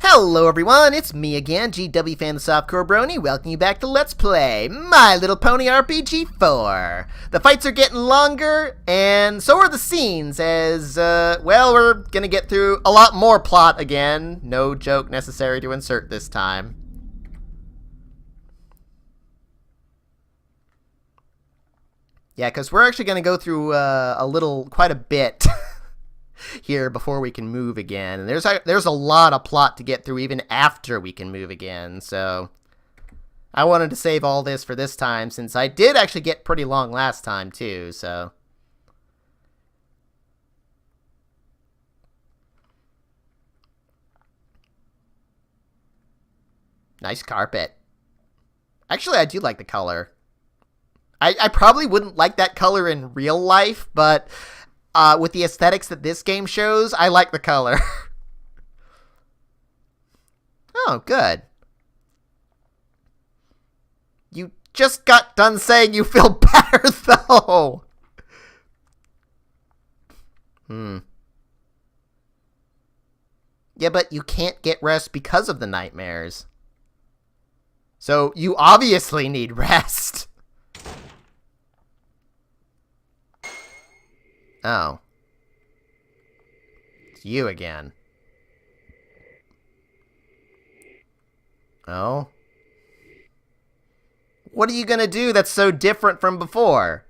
Hello everyone, it's me again, GW Fan the Softcore Brony, welcoming you back to Let's Play My Little Pony RPG 4. The fights are getting longer, and so are the scenes, as, well, we're gonna get through a lot more plot again. No joke necessary to insert this time. Yeah, because we're actually gonna go through, quite a bit here before we can move again, and there's a lot of plot to get through even after we can move again, so I wanted to save all this for this time, since I did actually get pretty long last time too, so nice carpet. Actually, I do like the color. I probably wouldn't like that color in real life, but with the aesthetics that this game shows, I like the color. Oh, good. You just got done saying you feel better, though. Yeah, but you can't get rest because of the nightmares. So you obviously need rest. Oh. It's you again. Oh? What are you gonna do that's so different from before?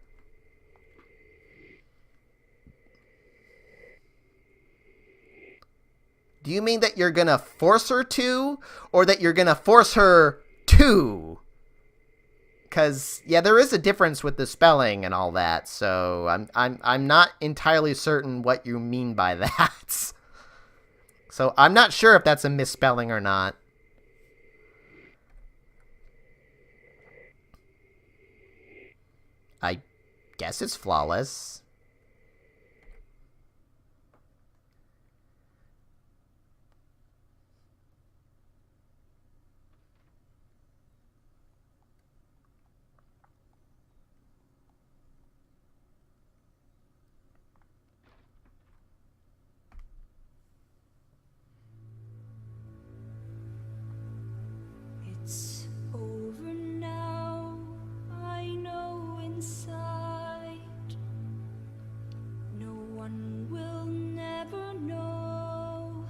Do you mean that you're gonna force her to, or that you're gonna force her to? Because, yeah, there is a difference with the spelling and all that, so I'm not entirely certain what you mean by that. So I'm not sure if that's a misspelling or not. I guess it's flawless. It's over now, I know inside. No one will never know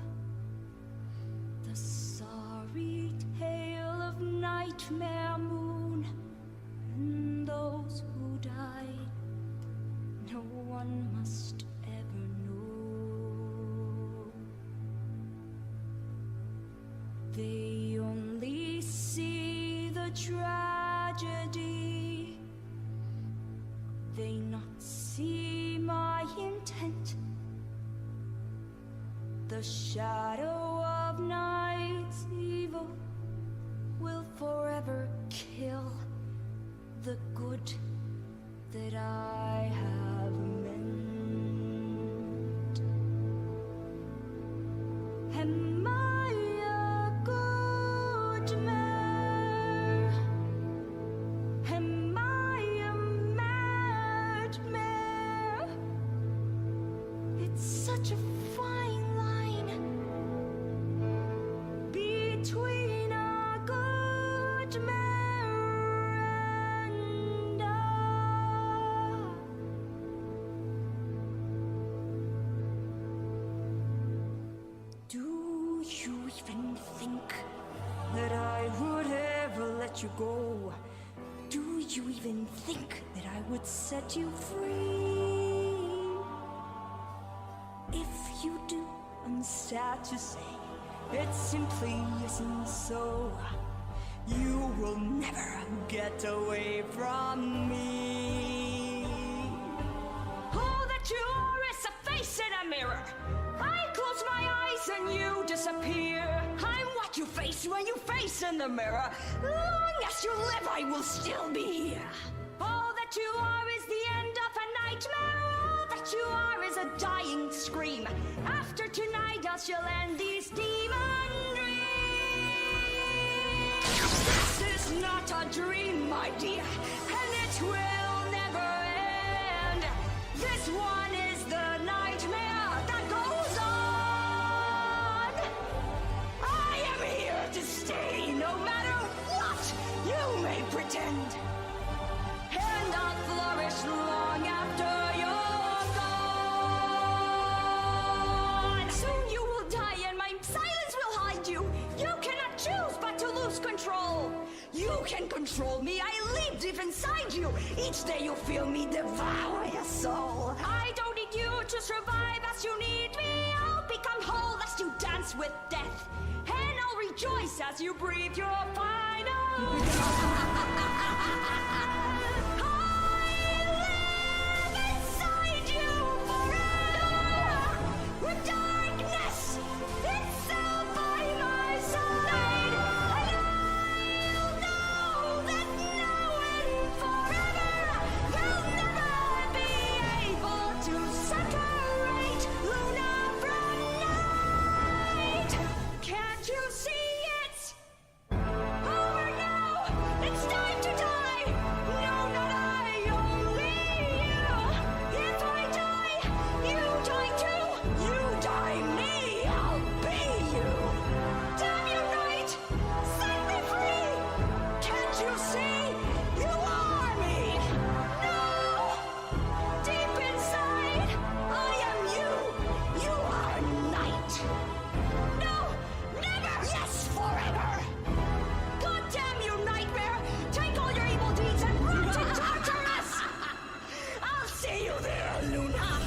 the sorry tale of Nightmare Moon and those who died. No one must ever know. They only see the tragedy. They not see my intent. The shadow of night's evil will forever kill the good that I have meant. Am I a good mare? Am I a mad mare? It's such a fine line between a good mare and a... Do you even think that I would ever let you go? Do you even think that I would set you free? If you do, I'm sad to say, it simply isn't so. You will never get away from me. All that you are is a face in a mirror. I close my eyes and you disappear. I'm what you face when you face in the mirror. Long as you live, I will still be here. All that you are is the end of a nightmare. All that you are is a dying scream. After tonight, I shall end these demon dreams. This is not a dream, my dear, and it will never end. This one is the nightmare that goes on. I You can control me. I live deep inside you. Each day you feel me devour your soul. I don't need you to survive as you need me. I'll become whole as you dance with death. And I'll rejoice as you breathe your final breath. Inside you forever, with darkness itself by my side, and I'll know that now and forever you'll never be able to separate Luna from night. Can't you see it? Over now, it's time to die. No, not I, only you. If I die, you die too. You die me, I'll be you. Damn you right, set me free. Can't you see? You are me. No, deep inside, I am you. You are night. No, never. Yes, forever. God damn you, nightmare! Take all your evil deeds and run to Tartarus! I'll see you there, Luna!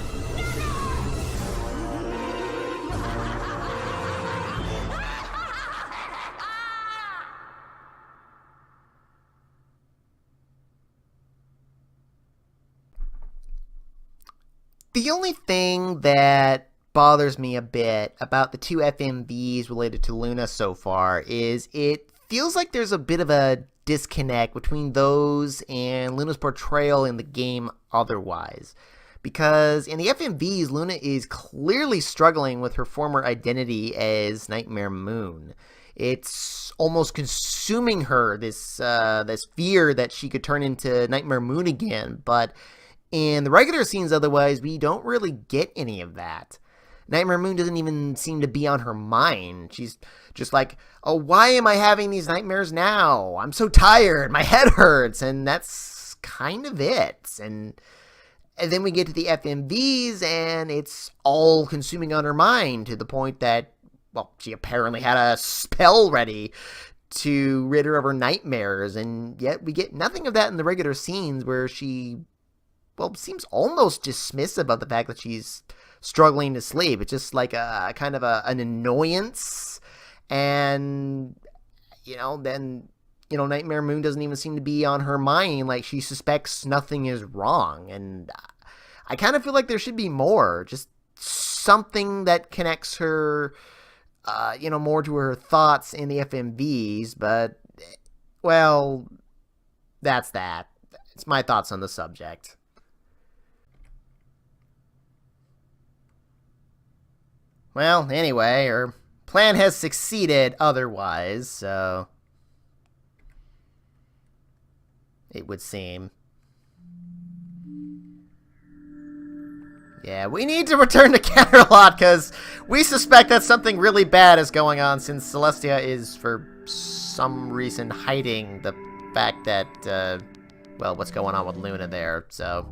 The only thing that bothers me a bit about the two FMVs related to Luna so far is it feels like there's a bit of a disconnect between those and Luna's portrayal in the game otherwise. Because in the FMVs, Luna is clearly struggling with her former identity as Nightmare Moon. It's almost consuming her, this fear that she could turn into Nightmare Moon again, but in the regular scenes otherwise, we don't really get any of that. Nightmare Moon doesn't even seem to be on her mind. She's just like, oh, why am I having these nightmares now? I'm so tired, my head hurts, and that's kind of it. And then we get to the FMVs, and it's all consuming on her mind to the point that, well, she apparently had a spell ready to rid her of her nightmares, and yet we get nothing of that in the regular scenes where she, well, seems almost dismissive of the fact that she's struggling to sleep. It's just like a kind of an annoyance, and then Nightmare Moon doesn't even seem to be on her mind. Like, she suspects nothing is wrong, and I kind of feel like there should be more, just something that connects her more to her thoughts in the FMVs. But, well, that's that. It's my thoughts on the subject. Well, anyway, her plan has succeeded otherwise, so it would seem. Yeah, we need to return to Canterlot, because we suspect that something really bad is going on, since Celestia is, for some reason, hiding the fact that, what's going on with Luna there, so.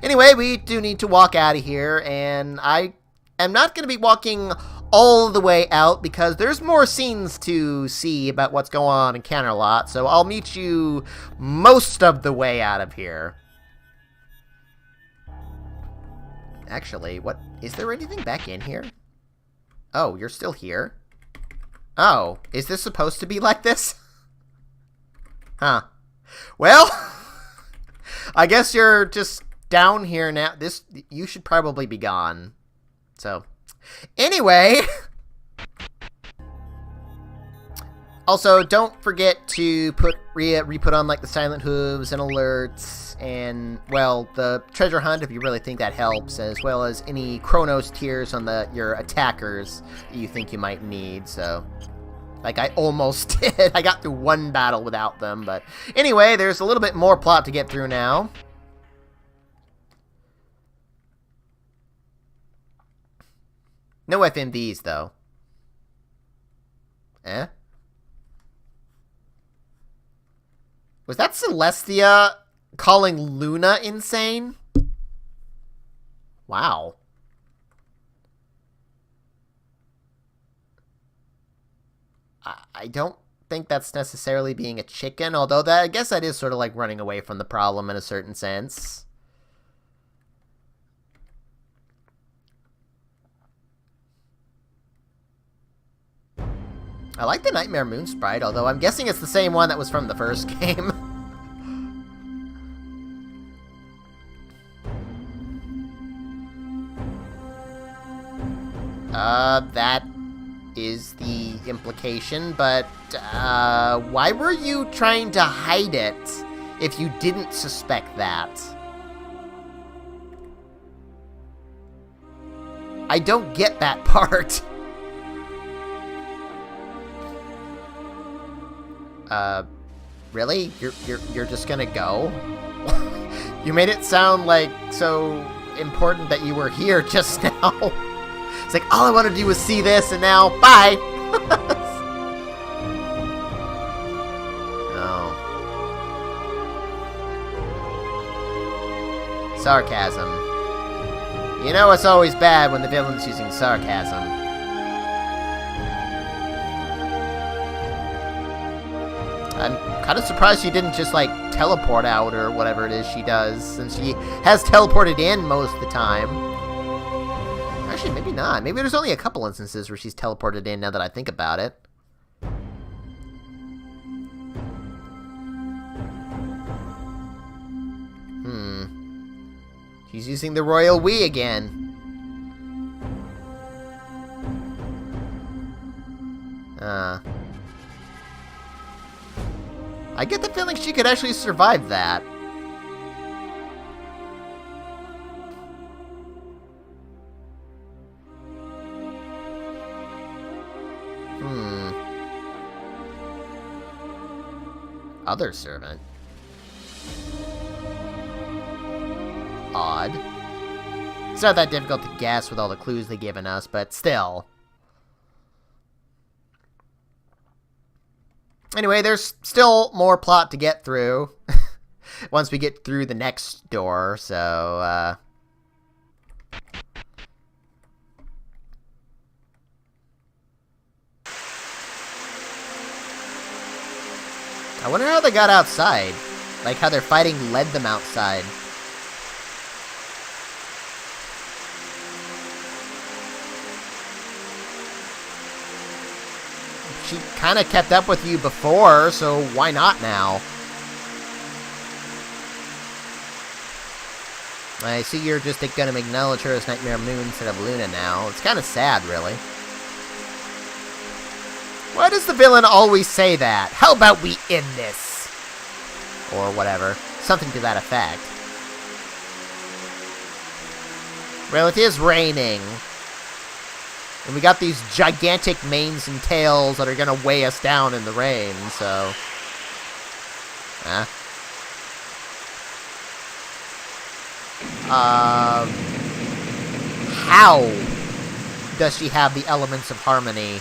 Anyway, we do need to walk out of here, and I'm not going to be walking all the way out because there's more scenes to see about what's going on in Canterlot, so I'll meet you most of the way out of here. Actually, is there anything back in here? Oh, you're still here? Oh, is this supposed to be like this? Huh. Well, I guess you're just down here now. You should probably be gone. So, anyway, also don't forget to re-put on like the silent hooves and alerts, and well, the treasure hunt if you really think that helps, as well as any Chronos tears on your attackers that you think you might need. So, like I almost did. I got through one battle without them, but anyway, there's a little bit more plot to get through now. No FMVs, though. Eh? Was that Celestia calling Luna insane? Wow. I don't think that's necessarily being a chicken, although that, I guess that is sort of like running away from the problem in a certain sense. I like the Nightmare Moon sprite, although I'm guessing it's the same one that was from the first game. That is the implication, but, why were you trying to hide it if you didn't suspect that? I don't get that part. Really? You're just gonna go? You made it sound like so important that you were here just now. It's like, all I want to do was see this, and now, bye! No. Sarcasm. You know it's always bad when the villain's using sarcasm. I'm kind of surprised she didn't just, like, teleport out or whatever it is she does, since she has teleported in most of the time. Actually, maybe not. Maybe there's only a couple instances where she's teleported in, now that I think about it. She's using the Royal We again. I get the feeling she could actually survive that. Other servant. Odd. It's not that difficult to guess with all the clues they've given us, but still. Anyway, there's still more plot to get through. Once we get through the next door, so, I wonder how they got outside. Like, how their fighting led them outside. She kind of kept up with you before, so why not now? I see you're just gonna acknowledge her as Nightmare Moon instead of Luna now. It's kind of sad, really. Why does the villain always say that? How about we end this? Or whatever. Something to that effect. Well, it is raining. And we got these gigantic manes and tails that are gonna weigh us down in the rain, so... How does she have the elements of harmony?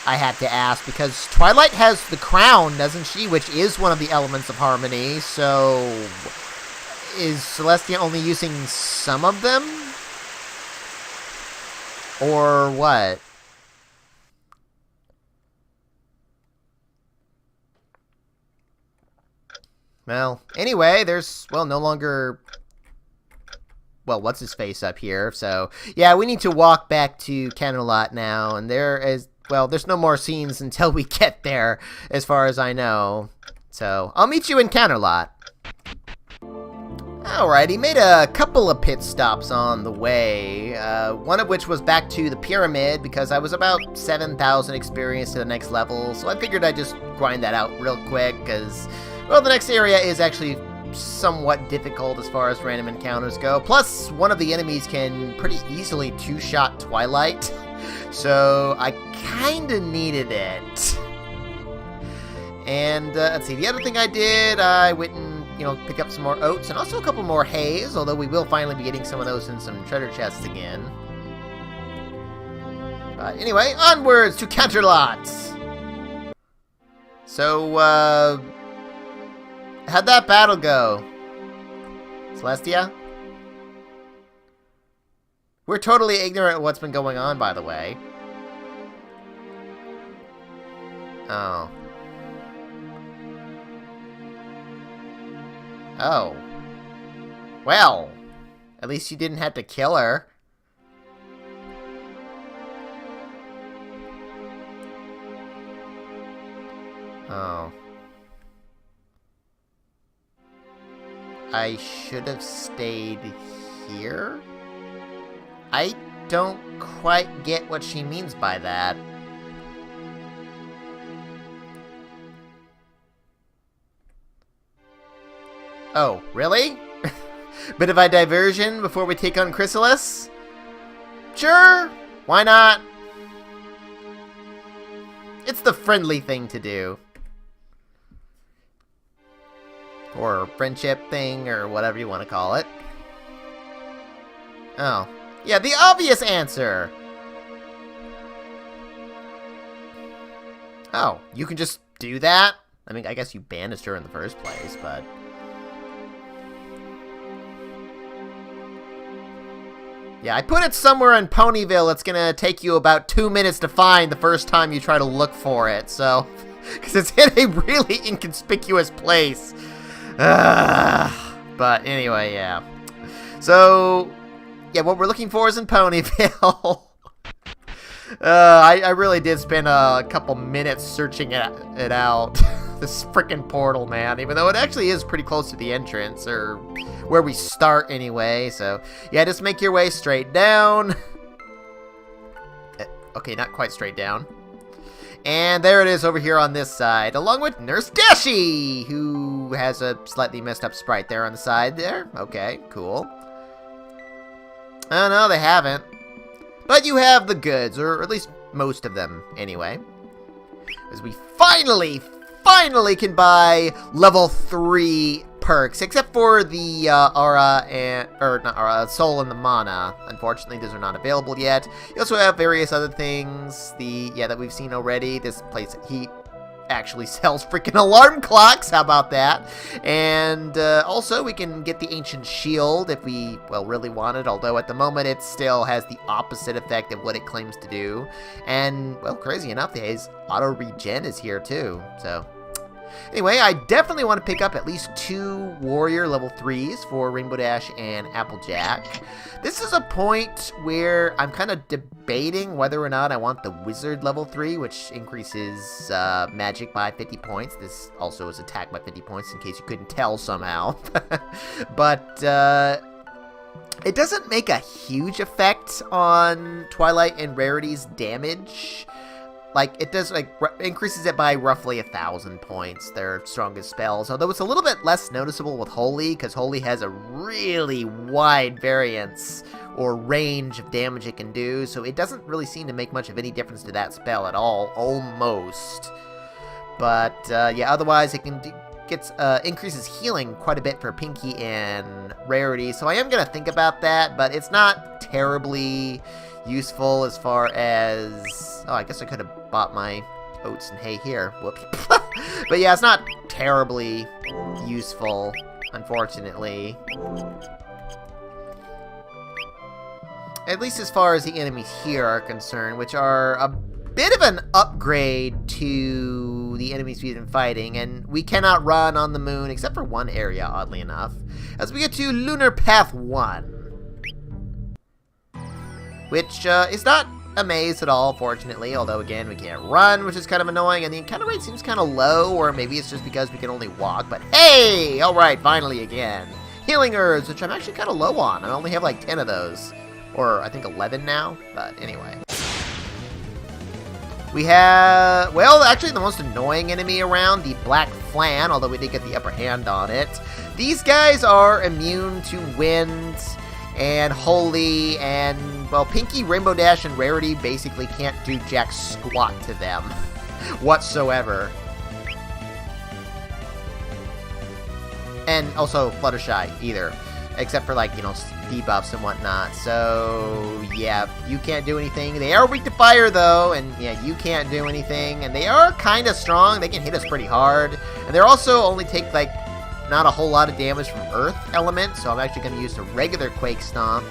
I had to ask, because Twilight has the crown, doesn't she? Which is one of the elements of harmony, so... Is Celestia only using some of them? Or what? Well, anyway, there's, well, no longer... Well, what's his face up here, so... Yeah, we need to walk back to Camelot now, and there is... Well, there's no more scenes until we get there, as far as I know. So, I'll meet you in Camelot. Alright, he made a couple of pit stops on the way, one of which was back to the pyramid, because I was about 7,000 experience to the next level, so I figured I'd just grind that out real quick, because, well, the next area is actually somewhat difficult as far as random encounters go, plus one of the enemies can pretty easily two-shot Twilight, so I kinda needed it. And, let's see, the other thing I did, I went and, you know, pick up some more oats and also a couple more hays, although we will finally be getting some of those in some treasure chests again. But anyway, onwards to Canterlot! So, how'd that battle go? Celestia? We're totally ignorant of what's been going on, by the way. Oh. Oh. Well, at least you didn't have to kill her. Oh. I should have stayed here? I don't quite get what she means by that. Oh, really? Bit of a diversion before we take on Chrysalis? Sure, why not? It's the friendly thing to do. Or friendship thing, or whatever you want to call it. Oh. Yeah, the obvious answer! Oh, you can just do that? I mean, I guess you banished her in the first place, but... Yeah, I put it somewhere in Ponyville. It's gonna take you about 2 minutes to find the first time you try to look for it, so... Because it's in a really inconspicuous place. But anyway, yeah. So, yeah, what we're looking for is in Ponyville. I really did spend a couple minutes searching it out. This frickin' portal, man. Even though it actually is pretty close to the entrance, or where we start anyway. So, yeah, just make your way straight down. Okay, not quite straight down. And there it is over here on this side, along with Nurse Dashi, who has a slightly messed up sprite there on the side there. Okay, cool. Oh, no, they haven't. But you have the goods, or at least most of them, anyway. As we finally can buy level 3 perks, except for the aura and, or not aura, soul and the mana. Unfortunately, those are not available yet. You also have various other things, that we've seen already. This place, he actually sells freaking alarm clocks. How about that? And also, we can get the ancient shield if we, well, really want it. Although at the moment, it still has the opposite effect of what it claims to do. And, well, crazy enough, the auto regen is here too. So, anyway, I definitely want to pick up at least 2 warrior level 3s for Rainbow Dash and Applejack. This is a point where I'm kind of debating whether or not I want the wizard level 3, which increases magic by 50 points. This also is attack by 50 points, in case you couldn't tell somehow. But it doesn't make a huge effect on Twilight and Rarity's damage. Like, it does, like, increases it by roughly 1,000 points, their strongest spells. Although it's a little bit less noticeable with Holy, because Holy has a really wide variance or range of damage it can do, so it doesn't really seem to make much of any difference to that spell at all, almost. But, yeah, otherwise it can increases healing quite a bit for Pinky and Rarity, so I am going to think about that, but it's not terribly useful as far as... Oh, I guess I could have bought my oats and hay here. Whoops. But yeah, it's not terribly useful, unfortunately. At least as far as the enemies here are concerned, which are a bit of an upgrade to the enemies we've been fighting, and we cannot run on the moon, except for one area, oddly enough, as we get to Lunar Path 1. Which is not a maze at all, fortunately, although again we can't run, which is kind of annoying, and the encounter rate seems kind of low, or maybe it's just because we can only walk, but hey! Alright, finally again. Healing herbs, which I'm actually kind of low on. I only have like 10 of those, or I think 11 now, but anyway. We have, well, actually the most annoying enemy around, the Black Flan, although we did get the upper hand on it. These guys are immune to wind and Holy, and, well, Pinky, Rainbow Dash, and Rarity basically can't do jack squat to them whatsoever. And also Fluttershy, either. Except for, like, you know, debuffs and whatnot. So, yeah, you can't do anything. They are weak to fire, though, and, yeah, you can't do anything. And they are kind of strong. They can hit us pretty hard. And they're also only take, like, not a whole lot of damage from Earth element, so I'm actually going to use the regular Quake Stomp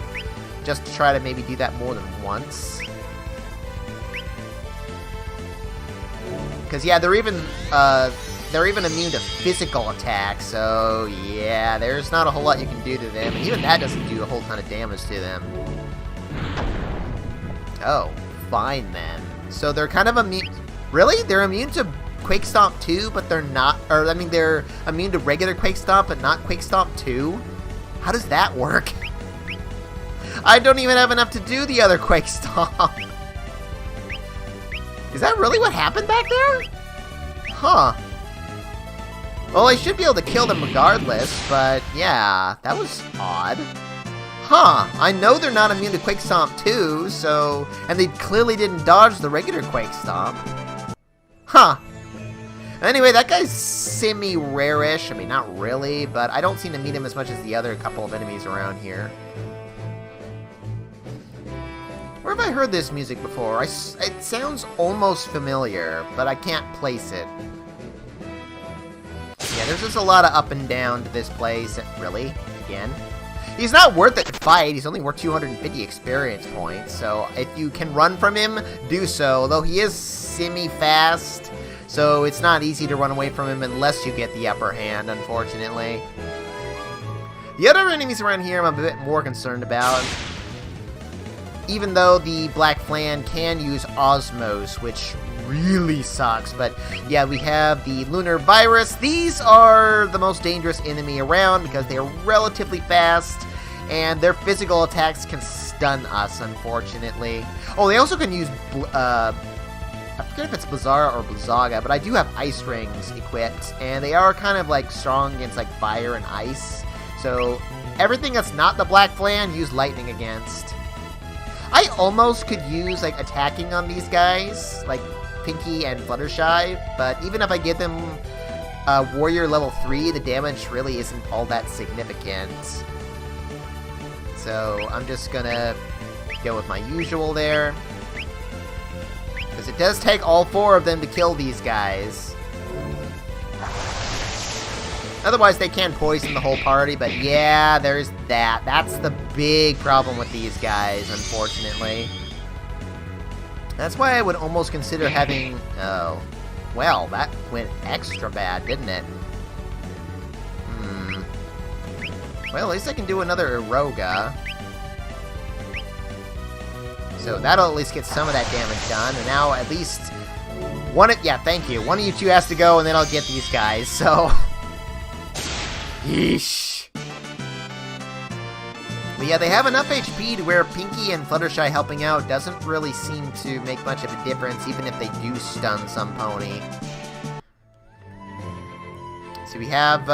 just to try to maybe do that more than once. Because, yeah, they're even immune to physical attacks, so, yeah, there's not a whole lot you can do to them. And even that doesn't do a whole ton of damage to them. Oh, fine, then. So they're kind of immune... Really? They're immune to Quake Stomp 2, but they're not... Or, I mean, they're immune to regular Quake Stomp, but not Quake Stomp 2? How does that work? I don't even have enough to do the other Quake Stomp. Is that really what happened back there? Huh. Well, I should be able to kill them regardless, but yeah, that was odd. Huh, I know they're not immune to Quake Stomp 2, so... And they clearly didn't dodge the regular Quake Stomp. Huh. Anyway, that guy's semi-rare-ish. I mean, not really, but I don't seem to meet him as much as the other couple of enemies around here. Where have I heard this music before? It sounds almost familiar, but I can't place it. Yeah, there's just a lot of up and down to this place. Really? Again? He's not worth it to fight. He's only worth 250 experience points, so if you can run from him, do so. Though he is semi-fast, so it's not easy to run away from him unless you get the upper hand, unfortunately. The other enemies around here I'm a bit more concerned about. Even though the Black Flan can use Osmos, which really sucks. But yeah, we have the Lunar Virus. These are the most dangerous enemy around because they are relatively fast, and their physical attacks can stun us, unfortunately. Oh, they also can use, I forget if it's Blizara or Blizzaga, but I do have Ice Rings equipped, and they are kind of like strong against like fire and ice. So everything that's not the Black Flan, use lightning against. I almost could use, like, attacking on these guys, like Pinky and Fluttershy, but even if I give them Warrior level 3, the damage really isn't all that significant. So I'm just gonna go with my usual there. Because it does take all 4 of them to kill these guys. Otherwise, they can poison the whole party, but yeah, there's that. That's the big problem with these guys, unfortunately. That's why I would almost consider having... Oh, well, that went extra bad, didn't it? Well, at least I can do another Eroga. So that'll at least get some of that damage done, and now at least... Yeah, thank you. One of you two has to go, and then I'll get these guys, so... Yeesh. But yeah, they have enough HP to where Pinky and Fluttershy helping out doesn't really seem to make much of a difference, even if they do stun some pony. So we have,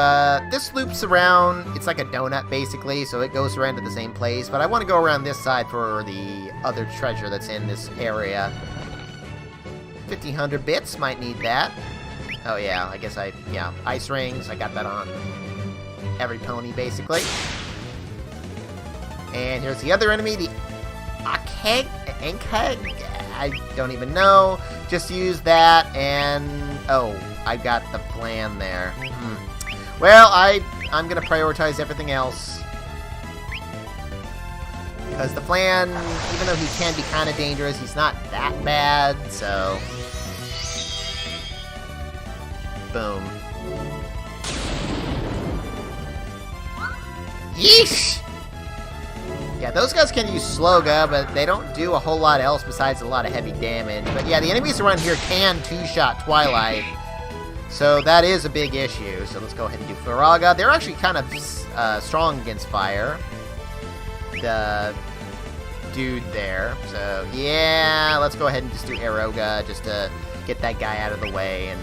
this loops around, it's like a donut basically, so it goes around to the same place, but I want to go around this side for the other treasure that's in this area. 1500 bits, might need that. Oh yeah, I guess Ice Rings, I got that on every pony, basically. And here's the other enemy, the Ankeg? I don't even know. Just use that, and... Oh, I got the plan there. Well, I'm gonna prioritize everything else. Because the plan, even though he can be kind of dangerous, he's not that bad, so... Boom. Yeesh! Yeah, those guys can use Sloga, but they don't do a whole lot else besides a lot of heavy damage. But yeah, the enemies around here can two-shot Twilight, so that is a big issue. So let's go ahead and do Firaga. They're actually kind of strong against fire. The dude there. So yeah, let's go ahead and just do Eroga just to get that guy out of the way. And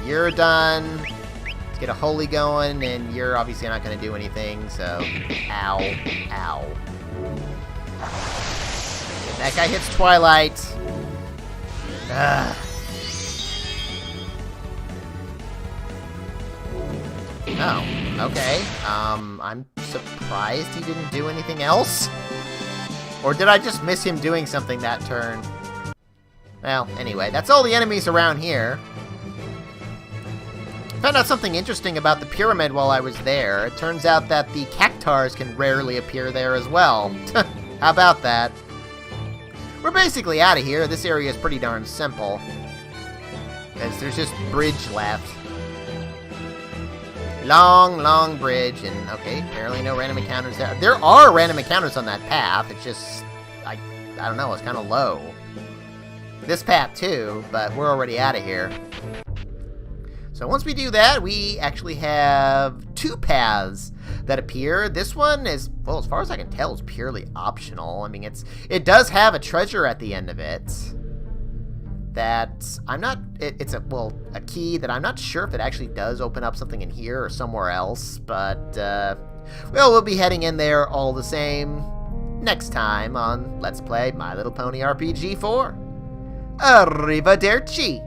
you're done. Get a holy going, and you're obviously not going to do anything, so... Ow. Ow. If that guy hits Twilight... Ugh. Oh, okay. I'm surprised he didn't do anything else? Or did I just miss him doing something that turn? Well, anyway, that's all the enemies around here. Found out something interesting about the pyramid while I was there. It turns out that the cactars can rarely appear there as well. How about that? We're basically out of here. This area is pretty darn simple. because there's just bridge left. Long bridge, and okay, apparently no random encounters there. There are random encounters on that path. It's just, I don't know, it's kind of low. This path too, but we're already out of here. So once we do that, we actually have 2 paths that appear. This one is, well, as far as I can tell, is purely optional. I mean, it does have a treasure at the end of it. That I'm not, it's a key that I'm not sure if it actually does open up something in here or somewhere else, but, well, we'll be heading in there all the same next time on Let's Play My Little Pony RPG 4. Arrivederci!